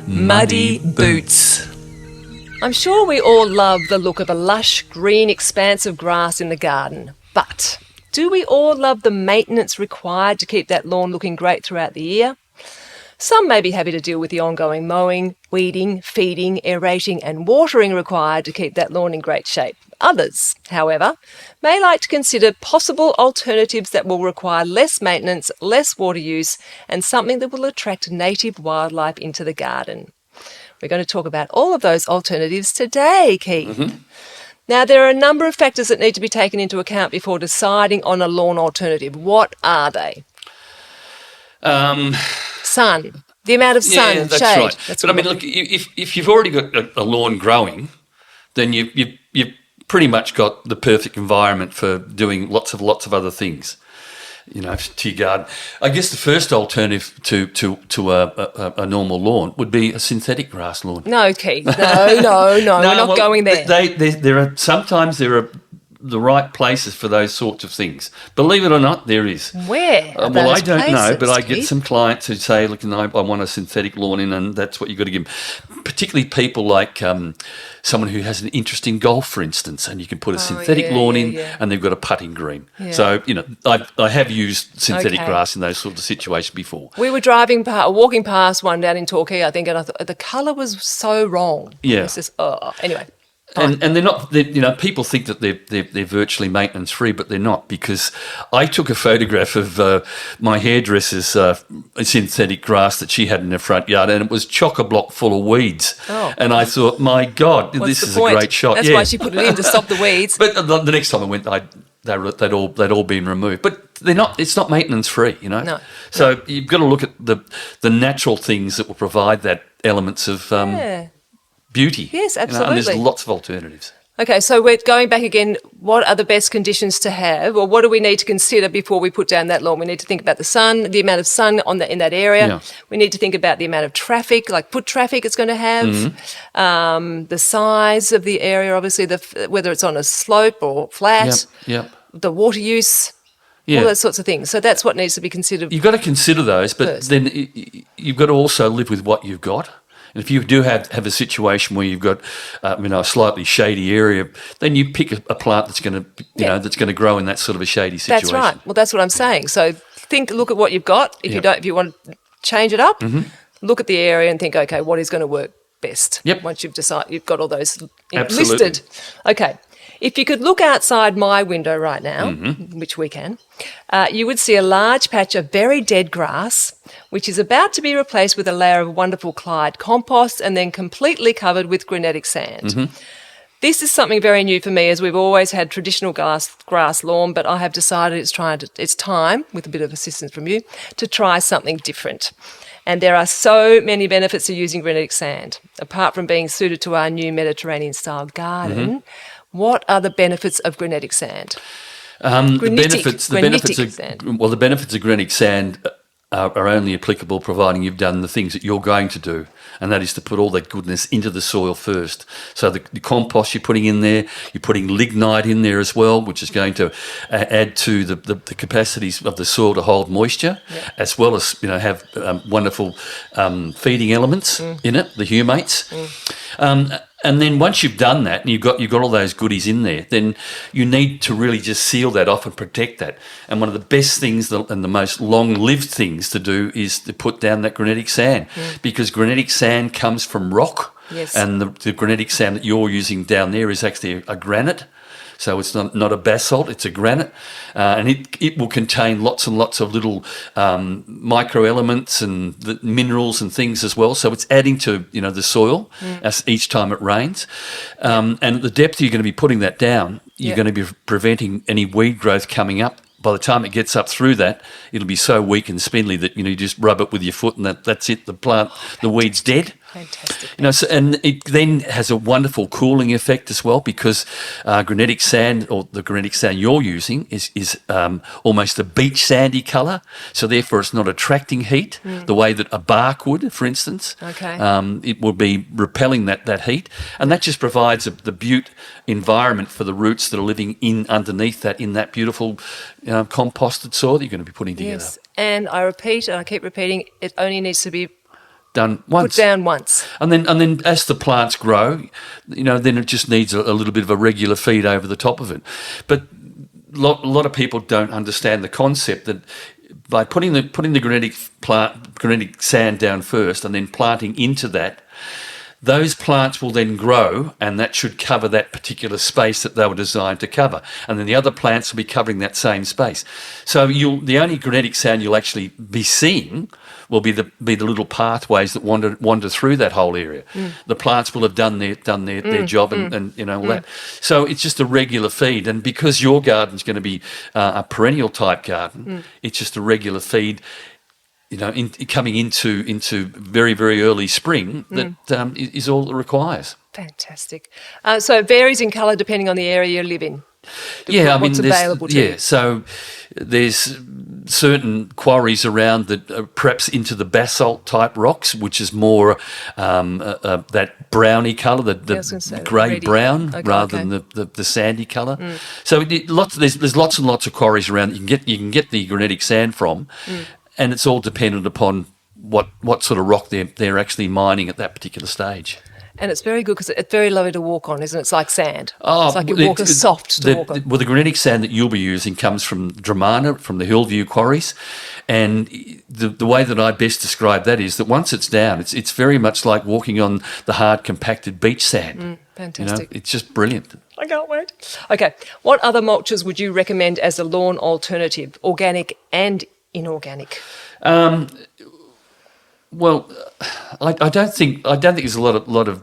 Muddy boots. I'm sure we all love the look of a lush, green expanse of grass in the garden. But do we all love the maintenance required to keep that lawn looking great throughout the year? Some may be happy to deal with the ongoing mowing, weeding, feeding, aerating and watering required to keep that lawn in great shape. Others, however, may like to consider possible alternatives that will require less maintenance, less water use, and something that will attract native wildlife into the garden. We're going to talk about all of those alternatives today, Keith. Mm-hmm. Now, there are a number of factors that need to be taken into account before deciding on a lawn alternative. What are they? Sun. The amount of sun, yeah, that's shade. right. But I mean, look, if you've already got a lawn growing, then you've pretty much got the perfect environment for doing lots of other things, to your garden. I guess the first alternative to a normal lawn would be a synthetic grass lawn. No, Keith. No, we're not going there. Sometimes there are the right places for those sorts of things. Believe it or not, there is. Where? Well, I don't know, but I Keith? get some clients who say, look, I want a synthetic lawn in, and that's what you've got to give them. Particularly people like someone who has an interest in golf, for instance, and you can put a synthetic lawn in and they've got a putting green. Yeah. So, I have used synthetic grass in those sorts of situations before. We were walking past one down in Torquay, I think, and I thought the colour was so wrong. Yeah. It's just, anyway. And they're not, people think that they're virtually maintenance free, but they're not, because I took a photograph of my hairdresser's synthetic grass that she had in her front yard, and it was chock-a-block full of weeds. Oh. And I thought, my God, this is a great shot. That's why she put it in, to stop the weeds. But the next time I went, they'd all been removed. But they're not. It's not maintenance free, No. So you've got to look at the natural things that will provide that elements of beauty. Yes, absolutely. And there's lots of alternatives. Okay, so we're going back again. What are the best conditions to have, or what do we need to consider before we put down that lawn? We need to think about the sun, the amount of sun in that area. Yeah. We need to think about the amount of traffic, like foot traffic it's going to have, the size of the area, obviously, whether it's on a slope or flat, the water use. All those sorts of things. So that's what needs to be considered. You've got to consider those, but first. Then you've got to also live with what you've got. And if you do have a situation where you've got, a slightly shady area, then you pick a plant that's going to, that's going to grow in that sort of a shady situation. That's right. Well, that's what I'm saying. So look at what you've got. If you want to change it up, look at the area and think, okay, what is going to work best? Yep. Once you've decided, you've got all those Absolutely. listed. Okay. If you could look outside my window right now, which we can, you would see a large patch of very dead grass, which is about to be replaced with a layer of wonderful Clyde compost and then completely covered with granitic sand. This is something very new for me, as we've always had traditional grass lawn, but I have decided it's time, with a bit of assistance from you, to try something different. And there are so many benefits to using granitic sand. Apart from being suited to our new Mediterranean-style garden, what are the benefits of granitic sand? The benefits of granitic sand are only applicable providing you've done the things that you're going to do, and that is to put all that goodness into the soil first. So the compost you're putting in there, you're putting lignite in there as well, which is going to add to the capacities of the soil to hold moisture, as well as have wonderful feeding elements in it, the humates. And then once you've done that and you've got all those goodies in there, then you need to really just seal that off and protect that. And one of the best things and the most long-lived things to do is to put down that granitic sand, because granitic sand comes from rock, and the granitic sand that you're using down there is actually a granite. So it's not a basalt, it's a granite, and it will contain lots and lots of little microelements and the minerals and things as well. So it's adding to the soil as each time it rains, and at the depth you're going to be putting that down, you're going to be preventing any weed growth coming up. By the time it gets up through that, it'll be so weak and spindly that you just rub it with your foot and that's it. The weed's dead. Fantastic. And it then has a wonderful cooling effect as well, because granitic sand, or the granitic sand you're using, is almost a beach sandy colour. So therefore, it's not attracting heat the way that a bark would, for instance. Okay. It will be repelling that heat, and that just provides the beaut environment for the roots that are living underneath that, in that beautiful composted soil that you're going to be putting together. Yes, and I keep repeating, it only needs to be done once. Put down once. And then as the plants grow, then it just needs a little bit of a regular feed over the top of it. But a lot of people don't understand the concept that by putting the granitic sand down first and then planting into that, those plants will then grow, and that should cover that particular space that they were designed to cover. And then the other plants will be covering that same space. So the only granitic sand you'll actually be seeing will be the little pathways that wander through that whole area. The plants will have done their job and all that. So it's just a regular feed. And because your garden's going to be a perennial type garden, it's just a regular feed. Coming into very, very early spring, that is all it requires. Fantastic. So it varies in colour depending on the area you live in. What's available to you. Yeah, so there's certain quarries around that are perhaps into the basalt type rocks, which is more that browny colour, the grey brown, rather than the sandy colour. So there's lots and lots of quarries around that you can get the granitic sand from. And it's all dependent upon what sort of rock they're actually mining at that particular stage. And it's very good because it's very lovely to walk on, isn't it? It's like sand. It's like it's soft to walk on. Well, the granitic sand that you'll be using comes from Dramana, from the Hillview quarries. And the way that I best describe that is that once it's down, it's very much like walking on the hard, compacted beach sand. Fantastic. It's just brilliant. I can't wait. Okay, what other mulches would you recommend as a lawn alternative, organic and inorganic? Well, I don't think there's a lot of.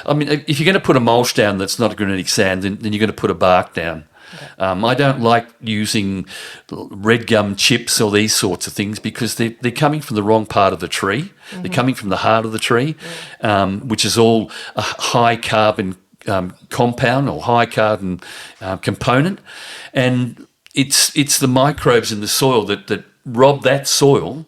I mean, if you're going to put a mulch down that's not a granitic sand, then you're going to put a bark down. Okay. I don't like using red gum chips or these sorts of things because they're coming from the wrong part of the tree. They're coming from the heart of the tree, which is all a high carbon compound or high carbon component, and it's the microbes in the soil that rob that soil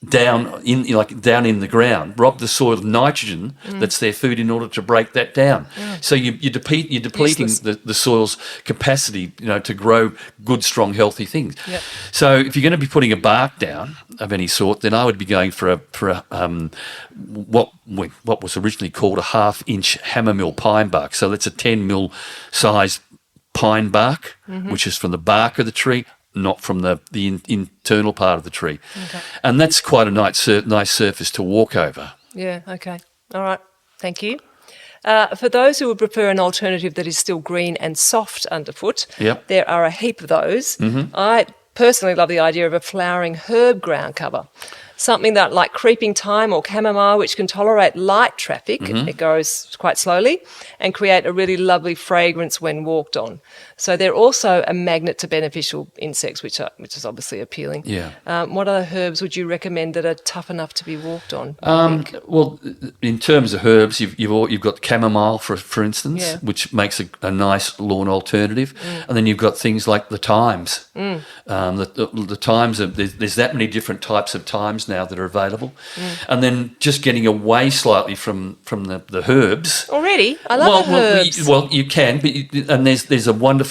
down in the ground, rob the soil of nitrogen that's their food in order to break that down. So you're depleting the soil's capacity, to grow good, strong, healthy things. Yep. So if you're going to be putting a bark down of any sort, then I would be going for what was originally called a 1/2-inch hammermill pine bark. So that's a 10 mil size pine bark, which is from the bark of the tree, not from the internal part of the tree. Okay. And that's quite a nice surface to walk over. Yeah, okay. All right, thank you. For those who would prefer an alternative that is still green and soft underfoot, there are a heap of those. I personally love the idea of a flowering herb ground cover. Something that like creeping thyme or chamomile, which can tolerate light traffic, it grows quite slowly, and create a really lovely fragrance when walked on. So they're also a magnet to beneficial insects, which is obviously appealing. Yeah. What other herbs would you recommend that are tough enough to be walked on? Well, in terms of herbs, you've got chamomile, for instance, which makes a nice lawn alternative, and then you've got things like the thymes. The thymes there's that many different types of thymes now that are available, and then just getting away slightly from the herbs. Already, I love the herbs. Well, you can, and there's a wonderful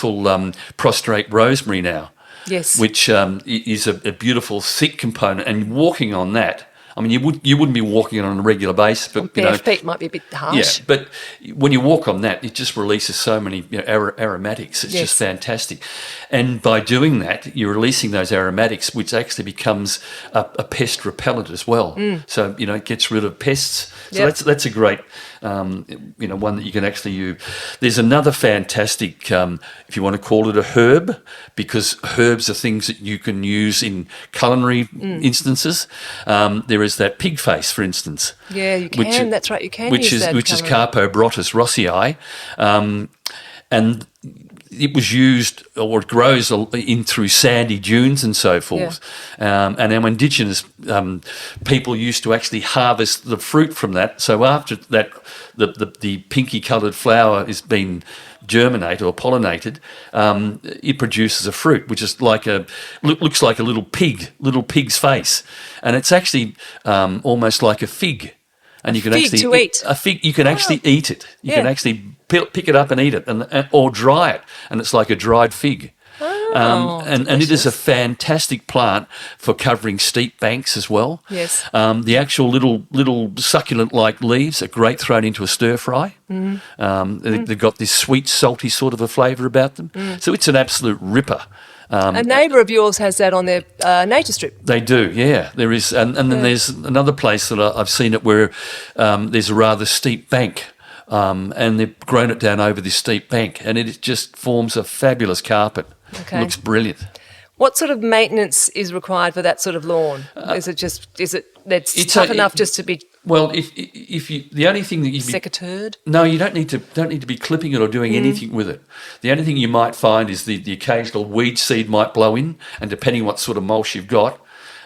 prostrate rosemary now. Yes, which is a beautiful thick component, and walking on that. I mean, you wouldn't be walking on a regular basis, but bare feet might be a bit harsh. Yeah, but when you walk on that, it just releases so many aromatics. It's just fantastic, and by doing that, you're releasing those aromatics, which actually becomes a pest repellent as well. So it gets rid of pests. So that's a great one that you can actually use. There's another fantastic, if you want to call it a herb, because herbs are things that you can use in culinary instances. There is that pig face, for instance. Yeah, you can. That's right, you can use that. Which is Carpobrotus rossii, and it was used, or it grows in through sandy dunes and so forth. Yeah. And our indigenous people used to actually harvest the fruit from that. So after that, the pinky coloured flower has been germinated or pollinated, it produces a fruit which is looks like a little pig's face, and it's actually almost like a fig. And you can actually eat a fig. You can actually eat it. You can actually pick it up and eat it, or dry it, and it's like a dried fig. And it is a fantastic plant for covering steep banks as well. Yes. The actual little succulent-like leaves are great thrown into a stir fry. They've got this sweet, salty sort of a flavour about them. So it's an absolute ripper. A neighbour of yours has that on their nature strip. They do, yeah. There is, and then there's another place that I've seen it where there's a rather steep bank, and they've grown it down over this steep bank, and it just forms a fabulous carpet. Okay. Looks brilliant. What sort of maintenance is required for that sort of lawn? Is it tough enough just to be well? If you the only thing that you secateured? No, you don't need to be clipping it or doing anything with it. The only thing you might find is the occasional weed seed might blow in, and depending what sort of mulch you've got,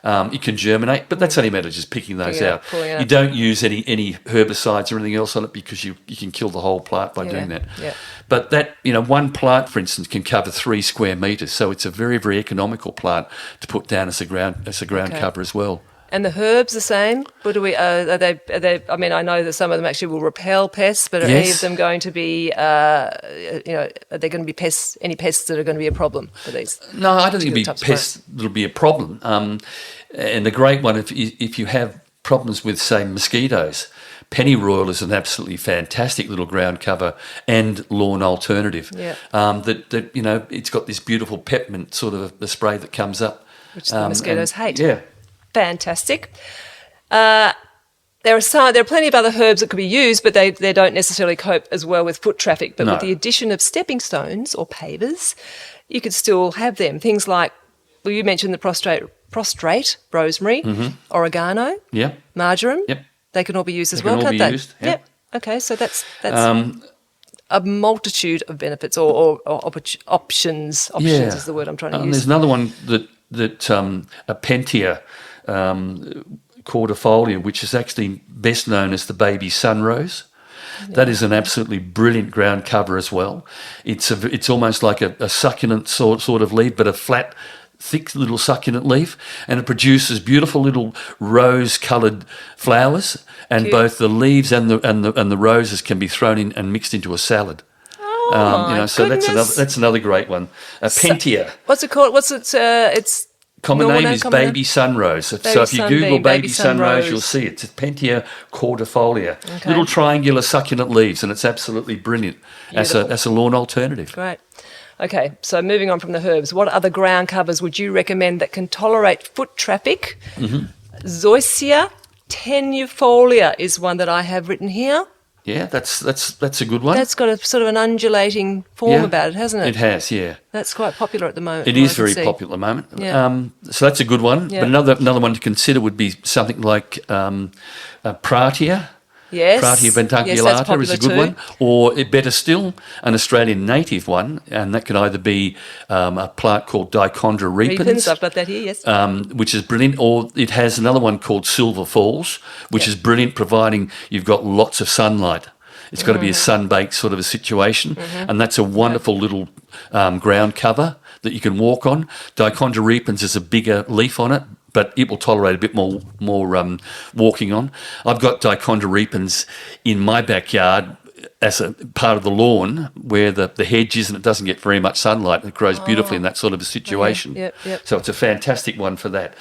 it can germinate. But that's only a matter of just picking those out. You don't use any herbicides or anything else on it because you can kill the whole plant by doing that. Yeah. But that one plant, for instance, can cover 3 square metres, so it's a very, very economical plant to put down as a ground cover as well. And the herbs the same? What do we? Are they? I mean, I know that some of them actually will repel pests, but are any of them going to be? Are there going to be pests? Any pests that are going to be a problem for these? No, I don't think it'll be pests that'll be a problem. And the great one, if you have problems with, say, mosquitoes, pennyroyal is an absolutely fantastic little ground cover and lawn alternative. Yeah. That it's got this beautiful peppermint sort of a spray that comes up, which the mosquitoes hate. Yeah. Fantastic. There are plenty of other herbs that could be used, but they don't necessarily cope as well with foot traffic. But with the addition of stepping stones or pavers, you could still have them. Things like, well, you mentioned the prostrate rosemary, oregano, marjoram. Yep. They can all be used as well, can't they? Used, yep. Okay, so that's a multitude of benefits or options. Options is the word I'm trying to use. There's another one that a Pentia cordifolia, which is actually best known as the baby sunrose. Yeah. That is an absolutely brilliant ground cover as well. It's almost like a succulent sort of leaf, but a flat, thick little succulent leaf, and it produces beautiful little rose-coloured flowers. And Cute. Both the leaves and the roses can be thrown in and mixed into a salad. So that's another great one. Pentia. What's it called? It's common name is baby sunrose. So if you Google baby sunrose, you'll see it. It's Pentia cordifolia. Okay. Little triangular succulent leaves, and it's absolutely brilliant as a lawn alternative. Great. Okay, so moving on from the herbs, what other ground covers would you recommend that can tolerate foot traffic? Zoysia tenuifolia is one that I have written here. Yeah, that's a good one. That's got a sort of an undulating form about it, hasn't it? It has, yeah. That's quite popular at the moment. It is very popular at the moment. Yeah. So that's a good one. Yeah. But another one to consider would be something like Pratia. Yes. Pratia ventriculata is a good one. Or better still, an Australian native one, and that can either be a plant called Dichondra repens. I've got that here, yes. Which is brilliant. Or it has another one called Silver Falls, which is brilliant, providing you've got lots of sunlight. It's got to be a sun-baked sort of a situation, and that's a wonderful little ground cover that you can walk on. Dichondra repens is a bigger leaf on it, but it will tolerate a bit more walking on. I've got Dichondra repens in my backyard as a part of the lawn where the hedge is and it doesn't get very much sunlight. It grows beautifully in that sort of a situation. Yep. So it's a fantastic one for that.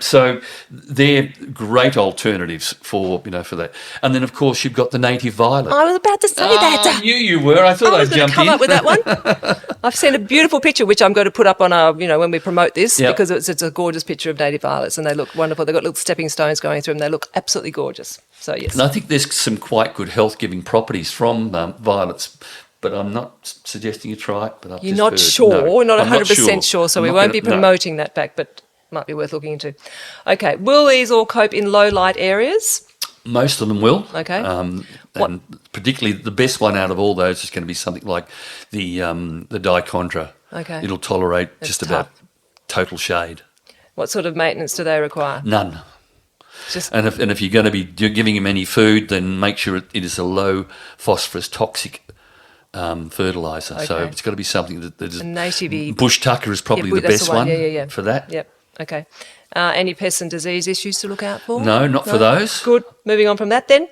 So they're great alternatives for that. And then, of course, you've got the native violet. I was about to say that. I knew you were. I thought I'd jump in. I was going to come up with that one. I've seen a beautiful picture, which I'm going to put up on our, when we promote this, because it's a gorgeous picture of native violets, and they look wonderful. They've got little stepping stones going through them. They look absolutely gorgeous. So, yes. And I think there's some quite good health-giving properties from violets, but I'm not suggesting you try it. But You're not sure? No, we're not 100% sure, so we won't be promoting that back, but might be worth looking into. Okay, will these all cope in low-light areas? Most of them will. Okay. And particularly the best one out of all those is going to be something like the Dichondra. Okay. It'll tolerate about total shade. What sort of maintenance do they require? None. And if you're going to be giving him any food, then make sure it is a low phosphorus toxic fertiliser. Okay. So it's got to be something that is native-y. Bush tucker is probably the best one for that. Yep. Okay. Any pests and disease issues to look out for? No, not for those. Good. Moving on from that then.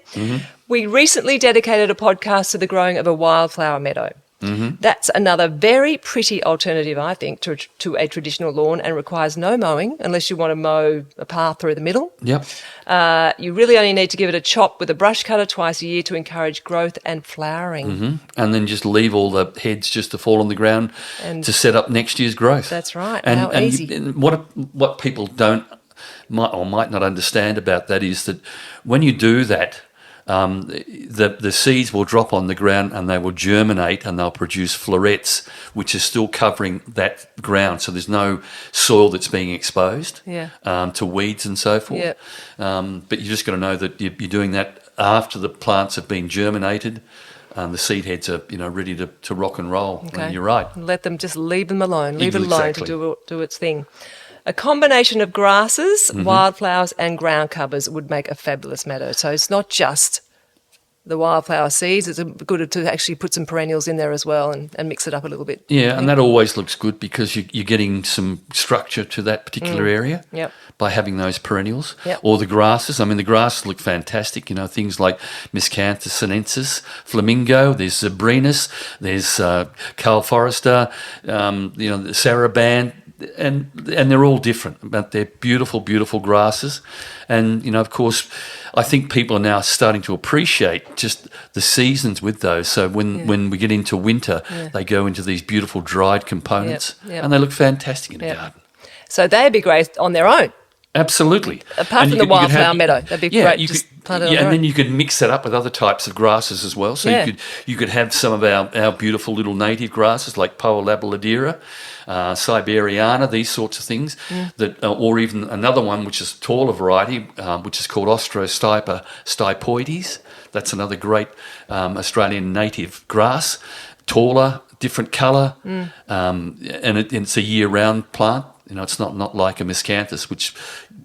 We recently dedicated a podcast to the growing of a wildflower meadow. That's another very pretty alternative, I think, to a traditional lawn and requires no mowing unless you want to mow a path through the middle. Yep. You really only need to give it a chop with a brush cutter twice a year to encourage growth and flowering. And then just leave all the heads just to fall on the ground to set up next year's growth. That's right. And, How easy. And what people might not understand about that is that when you do that, the seeds will drop on the ground and they will germinate and they'll produce florets, which is still covering that ground. So there's no soil that's being exposed to weeds and so forth. Yep. But you just got to know that you're doing that after the plants have been germinated. The seed heads are, ready to rock and roll. Okay. And you're right. Let them just leave them alone. Leave it alone Exactly. to do its thing. A combination of grasses, wildflowers and ground covers would make a fabulous meadow. So it's not just the wildflower seeds. It's good to actually put some perennials in there as well and mix it up a little bit. Yeah, and that always looks good because you're getting some structure to that particular area by having those perennials. Yep. Or the grasses. I mean, the grasses look fantastic. Things like Miscanthus sinensis, flamingo, there's Zabrinus, there's Carl Forrester, the Saraband. And they're all different, but they're beautiful, beautiful grasses. And, of course, I think people are now starting to appreciate just the seasons with those. So when we get into winter, they go into these beautiful dried components and they look fantastic in a garden. So they'd be great on their own. Absolutely. Apart from the wildflower meadow, that'd be great. And then you could mix that up with other types of grasses as well. So you could have some of our beautiful little native grasses like Poa labiladira, Siberiana, these sorts of things, or even another one which is a taller variety, which is called Ostrostipa stipoides. That's another great Australian native grass, taller, different colour, and it's a year-round plant. It's not like a Miscanthus, which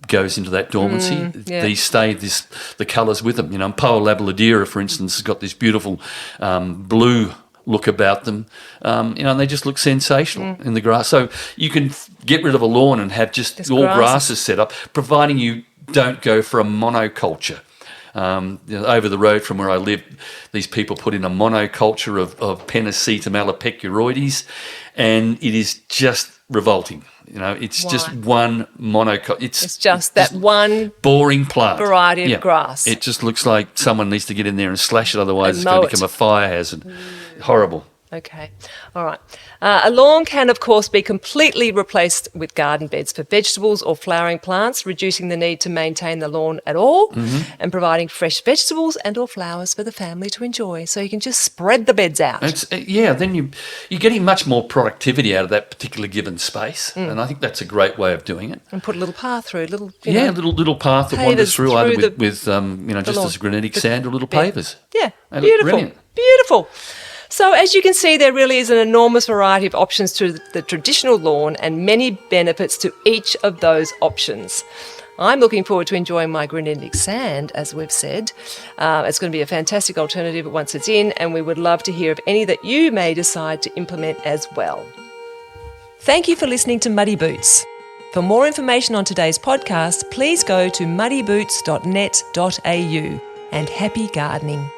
goes into that dormancy. These stay the colours with them. Poa labiladira, for instance, has got this beautiful blue look about them, and they just look sensational in the grass. So you can get rid of a lawn and have just all grasses set up, providing you don't go for a monoculture. Over the road from where I live, these people put in a monoculture of Pennisetum alopecuroides, and it is just revolting. It's just one monoculture. It's just that one boring plant variety of grass. It just looks like someone needs to get in there and slash it, otherwise it's going to become a fire hazard. Horrible. Okay. All right. A lawn can, of course, be completely replaced with garden beds for vegetables or flowering plants, reducing the need to maintain the lawn at all and providing fresh vegetables and or flowers for the family to enjoy. So you can just spread the beds out. Then you're getting much more productivity out of that particular given space, and I think that's a great way of doing it. And put a little path through, little path that wanders through either with just as granitic sand or little pavers. Yeah, beautiful. Beautiful. So as you can see, there really is an enormous variety of options to the traditional lawn and many benefits to each of those options. I'm looking forward to enjoying my granitic sand, as we've said. It's going to be a fantastic alternative once it's in, and we would love to hear of any that you may decide to implement as well. Thank you for listening to Muddy Boots. For more information on today's podcast, please go to muddyboots.net.au, and happy gardening.